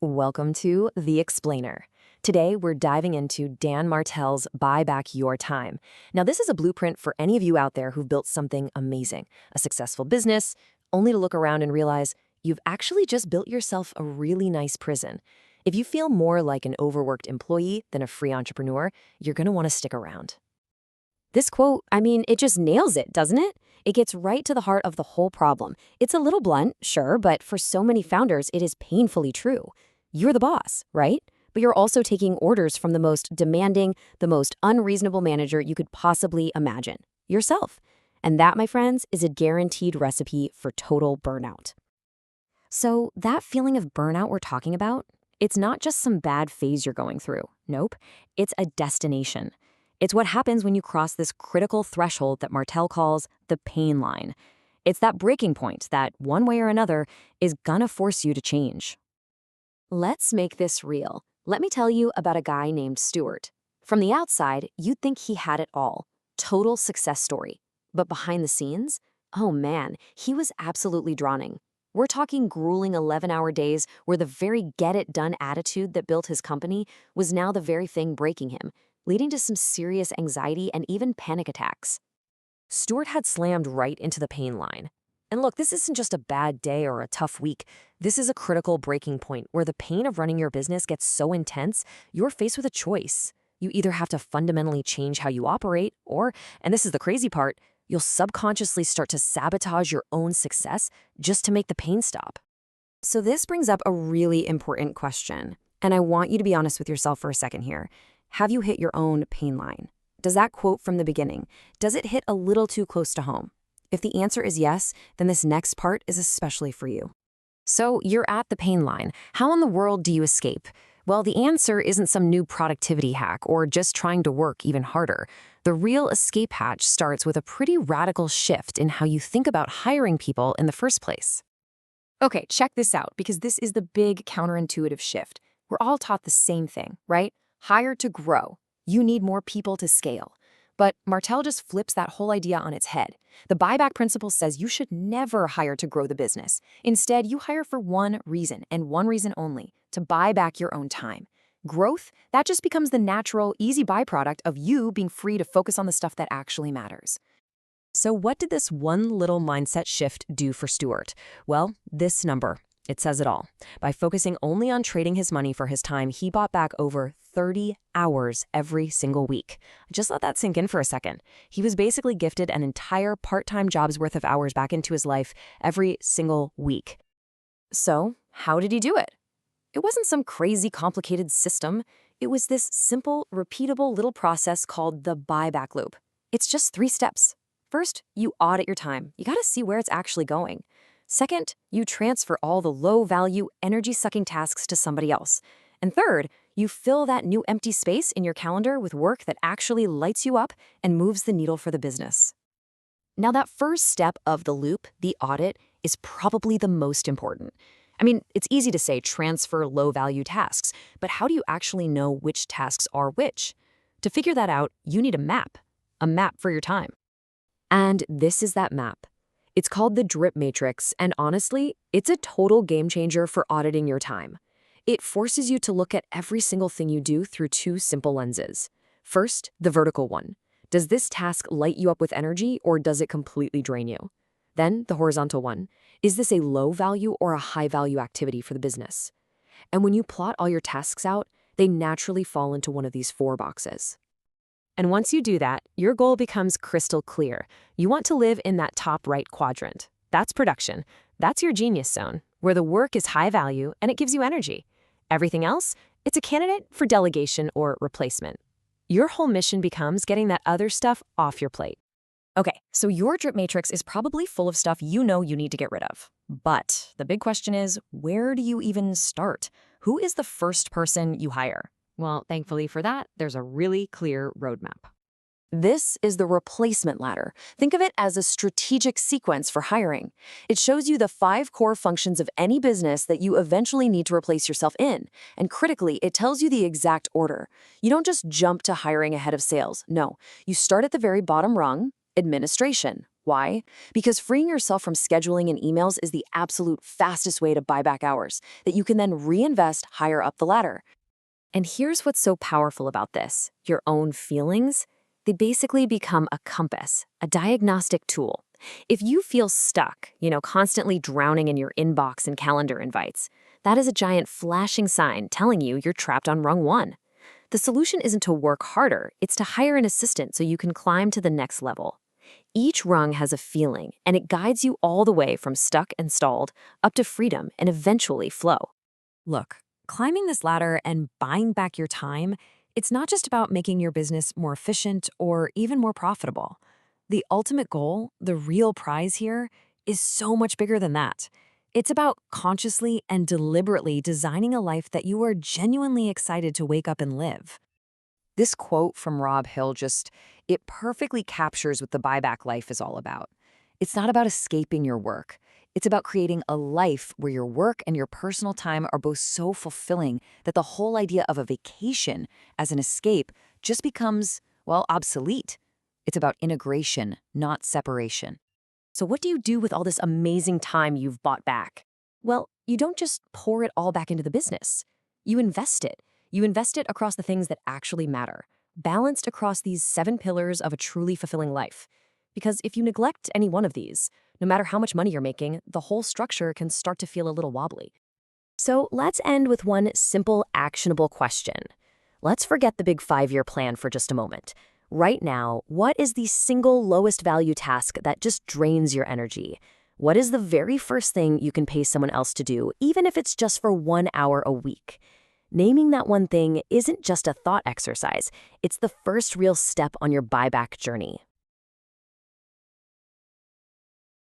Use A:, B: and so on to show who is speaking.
A: Welcome to The Explainer. Today, we're diving into Dan Martell's Buy Back Your Time. Now, this is a blueprint for any of you out there who've built something amazing, a successful business, only to look around and realize you've actually just built yourself a really nice prison. If you feel more like an overworked employee than a free entrepreneur, you're going to want to stick around.
B: This quote, it just nails it, doesn't it? It gets right to the heart of the whole problem. It's a little blunt, sure, but for so many founders, it is painfully true. You're the boss, right? But you're also taking orders from the most demanding, the most unreasonable manager you could possibly imagine, yourself. And that, my friends, is a guaranteed recipe for total burnout. So that feeling of burnout we're talking about, it's not just some bad phase you're going through. Nope, it's a destination. It's what happens when you cross this critical threshold that Martell calls the pain line. It's that breaking point that, one way or another, is gonna force you to change. Let's make this real. Let me tell you about a guy named Stuart. From the outside, you'd think he had it all. Total success story. But behind the scenes, oh man, he was absolutely drowning. We're talking grueling 11-hour days where the very get-it-done attitude that built his company was now the very thing breaking him, leading to some serious anxiety and even panic attacks.
A: Stuart had slammed right into the pain line. And look, this isn't just a bad day or a tough week. This is a critical breaking point where the pain of running your business gets so intense, you're faced with a choice. You either have to fundamentally change how you operate, or, and this is the crazy part, you'll subconsciously start to sabotage your own success just to make the pain stop.
B: So this brings up a really important question, and I want you to be honest with yourself for a second here. Have you hit your own pain line? Does that quote from the beginning, does it hit a little too close to home? If the answer is yes, then this next part is especially for you.
A: So you're at the pain line. How in the world do you escape? Well, the answer isn't some new productivity hack or just trying to work even harder. The real escape hatch starts with a pretty radical shift in how you think about hiring people in the first place.
C: Okay, check this out, because this is the big counterintuitive shift. We're all taught the same thing, right? Hire to grow. You need more people to scale. But Martell just flips that whole idea on its head. The buyback principle says you should never hire to grow the business. Instead, you hire for one reason, and one reason only, to buy back your own time. Growth, that just becomes the natural, easy byproduct of you being free to focus on the stuff that actually matters.
A: So what did this one little mindset shift do for Stuart? Well, this number. It says it all. By focusing only on trading his money for his time, he bought back over 30 hours every single week. Just let that sink in for a second. He was basically gifted an entire part-time job's worth of hours back into his life every single week.
C: So, how did he do it? It wasn't some crazy complicated system. It was this simple, repeatable little process called the buyback loop. It's just 3 steps. First, you audit your time. You gotta see where it's actually going. Second, you transfer all the low-value, energy-sucking tasks to somebody else. And third, you fill that new empty space in your calendar with work that actually lights you up and moves the needle for the business. Now, that first step of the loop, the audit, is probably the most important. It's easy to say transfer low-value tasks, but how do you actually know which tasks are which? To figure that out, you need a map for your time.
A: And this is that map. It's called the DRIP matrix, and honestly, it's a total game changer for auditing your time. It forces you to look at every single thing you do through 2 simple lenses. First, the vertical one. Does this task light you up with energy, or does it completely drain you? Then, the horizontal one. Is this a low-value or a high-value activity for the business? And when you plot all your tasks out, they naturally fall into one of these 4 boxes. And once you do that, your goal becomes crystal clear. You want to live in that top right quadrant. That's production. That's your genius zone, where the work is high value and it gives you energy. Everything else, it's a candidate for delegation or replacement. Your whole mission becomes getting that other stuff off your plate.
C: Okay, so your drip matrix is probably full of stuff you know you need to get rid of. But the big question is, where do you even start? Who is the first person you hire?
A: Well, thankfully for that, there's a really clear roadmap.
C: This is the replacement ladder. Think of it as a strategic sequence for hiring. It shows you the 5 core functions of any business that you eventually need to replace yourself in. And critically, it tells you the exact order. You don't just jump to hiring ahead of sales. No, you start at the very bottom rung, administration, Why? Because freeing yourself from scheduling and emails is the absolute fastest way to buy back hours that you can then reinvest higher up the ladder.
A: And here's what's so powerful about this. Your own feelings, they basically become a compass, a diagnostic tool. If you feel stuck, constantly drowning in your inbox and calendar invites, that is a giant flashing sign telling you you're trapped on rung one. The solution isn't to work harder, it's to hire an assistant so you can climb to the next level. Each rung has a feeling, and it guides you all the way from stuck and stalled up to freedom and eventually flow.
B: Look, climbing this ladder and buying back your time, it's not just about making your business more efficient or even more profitable. The ultimate goal, the real prize here, is so much bigger than that. It's about consciously and deliberately designing a life that you are genuinely excited to wake up and live.
C: This quote from Rob Hill it perfectly captures what the buyback life is all about. It's not about escaping your work. It's about creating a life where your work and your personal time are both so fulfilling that the whole idea of a vacation as an escape just becomes, well, obsolete. It's about integration, not separation.
A: So what do you do with all this amazing time you've bought back? Well, you don't just pour it all back into the business. You invest it. You invest it across the things that actually matter, balanced across these 7 pillars of a truly fulfilling life. Because if you neglect any one of these, no matter how much money you're making, the whole structure can start to feel a little wobbly. So let's end with one simple, actionable question. Let's forget the big 5-year plan for just a moment. Right now, what is the single lowest value task that just drains your energy? What is the very first thing you can pay someone else to do, even if it's just for 1 hour a week? Naming that one thing isn't just a thought exercise. It's the first real step on your buyback journey.